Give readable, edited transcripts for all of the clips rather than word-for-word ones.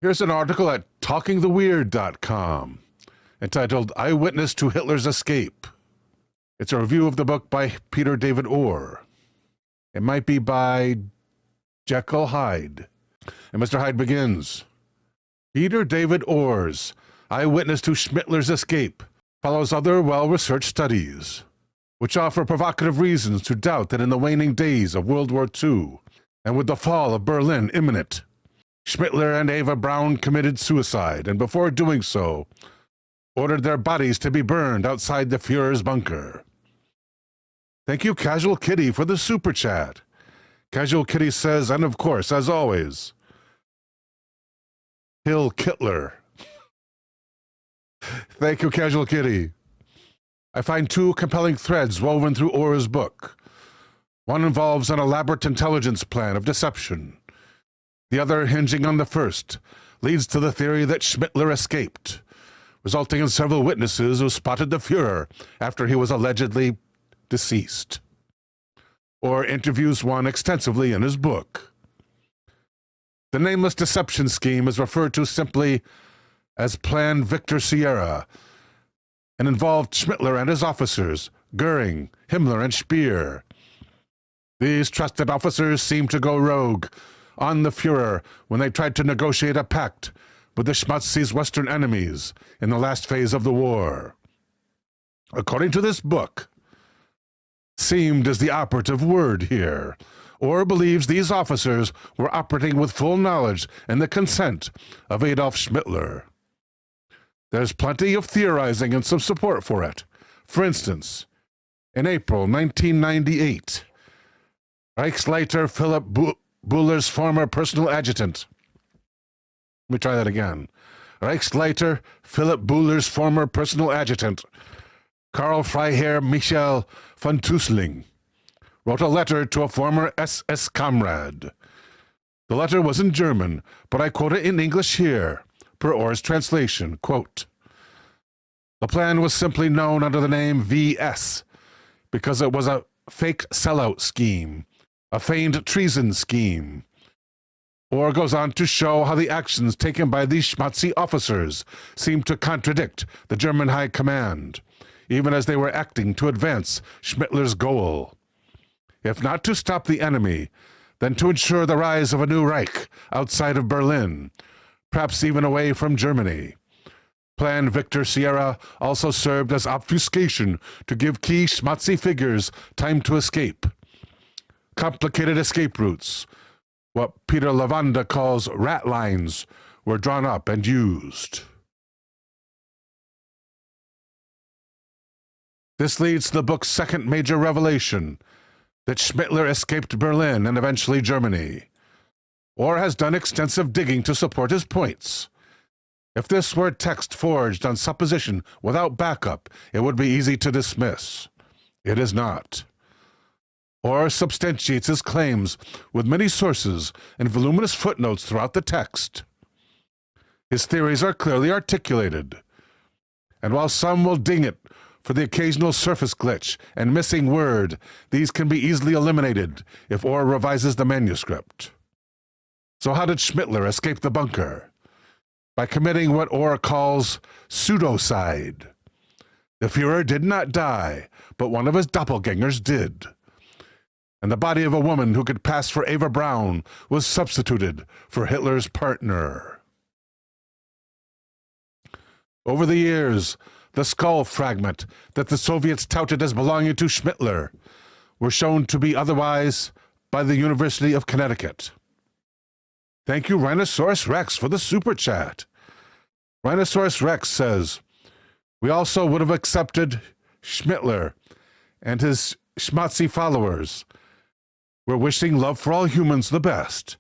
Here's an article at talkingtheweird.com entitled Eyewitness to Hitler's Escape. It's a review of the book by Peter David Orr. It might be by Jekyll Hyde. And Mr. Hyde begins. Peter David Orr's Eyewitness to Hitler's Escape follows other well-researched studies, which offer provocative reasons to doubt that in the waning days of World War II, and with the fall of Berlin imminent, Hitler and Eva Braun committed suicide, and before doing so, ordered their bodies to be burned outside the Fuhrer's bunker. Thank you, Casual Kitty, for the super chat. Casual Kitty says, and of course, as always, Hill Hitler. Thank you, Casual Kitty. I find two compelling threads woven through Orr's book. One involves an elaborate intelligence plan of deception. The other, hinging on the first, leads to the theory that Hitler escaped, resulting in several witnesses who spotted the Fuhrer after he was allegedly deceased. Orr interviews one extensively in his book. The nameless deception scheme is referred to simply as Plan Victor Sierra, and involved Hitler and his officers, Goering, Himmler, and Speer. These trusted officers seemed to go rogue on the Fuhrer when they tried to negotiate a pact with the Schmutzi's Western enemies in the last phase of the war. According to this book, seemed is the operative word here. Orr believes these officers were operating with full knowledge and the consent of Adolf Hitler. There's plenty of theorizing and some support for it. For instance, in April 1998, Reichsleiter Philip Buller's former personal adjutant. Let me try that again. Reichsleiter Philip Buller's former personal adjutant, Karl Freiherr Michael von Tusling, wrote a letter to a former SS comrade. The letter was in German, but I quote it in English here, per Orr's translation, quote, "The plan was simply known under the name VS because it was a fake sellout scheme, a feigned treason scheme." Orr goes on to show how the actions taken by these schmutzy officers seemed to contradict the German High Command, even as they were acting to advance Hitler's goal. If not to stop the enemy, then to ensure the rise of a new Reich outside of Berlin, perhaps even away from Germany. Plan Victor Sierra also served as obfuscation to give key schmutzy figures time to escape. Complicated escape routes, what Peter Lavanda calls rat lines, were drawn up and used. This leads to the book's second major revelation, that Hitler escaped Berlin and eventually Germany. Orr has done extensive digging to support his points. If this were text forged on supposition without backup, it would be easy to dismiss. It is not. Orr substantiates his claims with many sources and voluminous footnotes throughout the text. His theories are clearly articulated, and while some will ding it for the occasional surface glitch and missing word, these can be easily eliminated if Orr revises the manuscript. So how did Hitler escape the bunker? By committing what Orr calls pseudocide. The Fuhrer did not die, but one of his doppelgangers did. And the body of a woman who could pass for Eva Braun was substituted for Hitler's partner. Over the years, the skull fragment that the Soviets touted as belonging to Hitler were shown to be otherwise by the University of Connecticut. Thank you, Rhinoceros Rex, for the super chat. Rhinoceros Rex says, "We also would have accepted Hitler and his schmutzy followers. We're wishing love for all humans the best."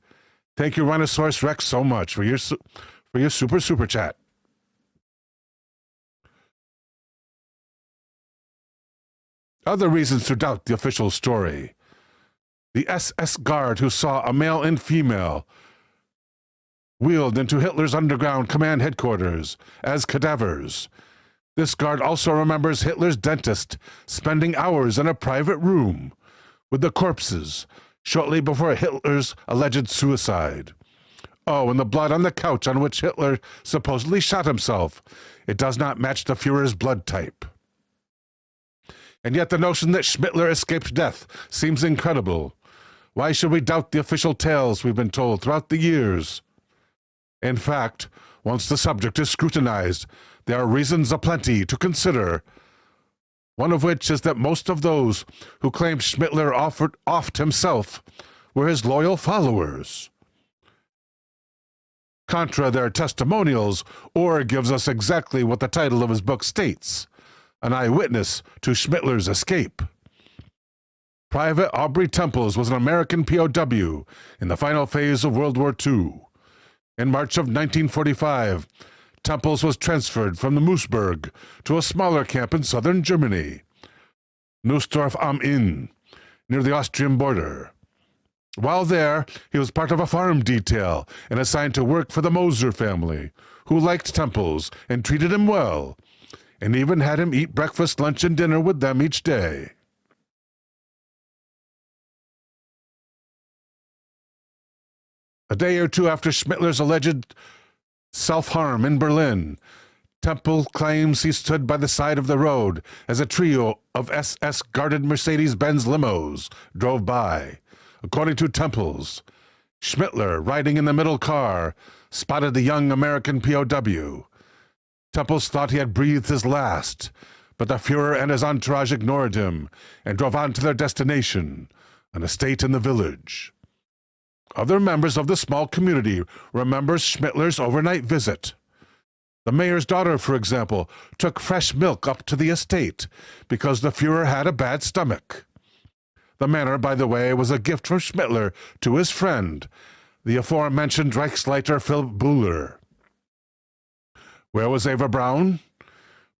Thank you, Rhinoceros Rex, so much for your super chat. Other reasons to doubt the official story. The SS guard who saw a male and female wheeled into Hitler's underground command headquarters as cadavers. This guard also remembers Hitler's dentist spending hours in a private room with the corpses shortly before Hitler's alleged suicide. Oh, and the blood on the couch on which Hitler supposedly shot himself. It does not match the Fuhrer's blood type. And yet the notion that Schmittler escaped death seems incredible. Why should we doubt the official tales we've been told throughout the years? In fact, once the subject is scrutinized, there are reasons aplenty to consider, one of which is that most of those who claimed Schmittler offed himself were his loyal followers. Contra their testimonials, Orr gives us exactly what the title of his book states, an eyewitness to Schmittler's escape. Private Aubrey Temples was an American POW in the final phase of World War II. In March of 1945, Temples was transferred from the Moosburg to a smaller camp in southern Germany, Nussdorf am Inn, near the Austrian border. While there, he was part of a farm detail and assigned to work for the Moser family, who liked Temples and treated him well, and even had him eat breakfast, lunch, and dinner with them each day. A day or two after Schmittler's alleged self-harm in Berlin, Temple claims he stood by the side of the road as a trio of SS-guarded Mercedes-Benz limos drove by. According to Temples, Schmittler, riding in the middle car, spotted the young American POW. Temples thought he had breathed his last, but the Fuhrer and his entourage ignored him and drove on to their destination, an estate in the village. Other members of the small community remember Schmittler's overnight visit. The mayor's daughter, for example, took fresh milk up to the estate because the Fuhrer had a bad stomach. The manor, by the way, was a gift from Schmittler to his friend, the aforementioned Reichsleiter Philip Buhler. Where was Eva Braun?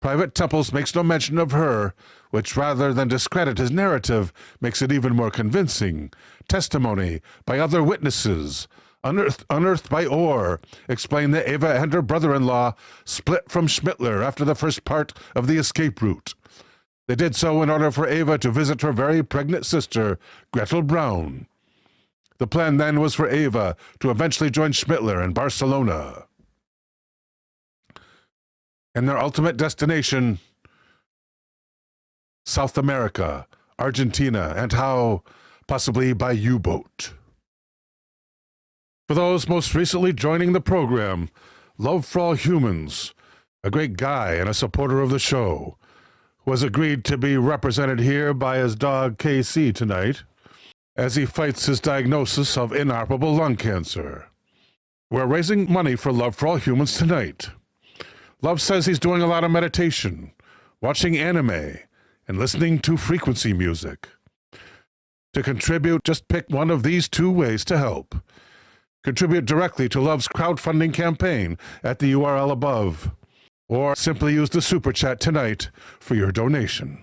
Private Temples makes no mention of her, which rather than discredit his narrative makes it even more convincing. Testimony by other witnesses, unearthed by Orr, explain that Eva and her brother-in-law split from Schmittler after the first part of the escape route. They did so in order for Eva to visit her very pregnant sister, Gretel Braun. The plan then was for Eva to eventually join Schmittler in Barcelona. And their ultimate destination, South America, Argentina, and how, possibly by U-boat. For those most recently joining the program, Love for All Humans, a great guy and a supporter of the show, was agreed to be represented here by his dog KC tonight as he fights his diagnosis of inoperable lung cancer. We're raising money for Love for All Humans tonight. Love says he's doing a lot of meditation, watching anime, and listening to frequency music. To contribute, just pick one of these two ways to help. Contribute directly to Love's crowdfunding campaign at the URL above, or simply use the Super Chat tonight for your donation.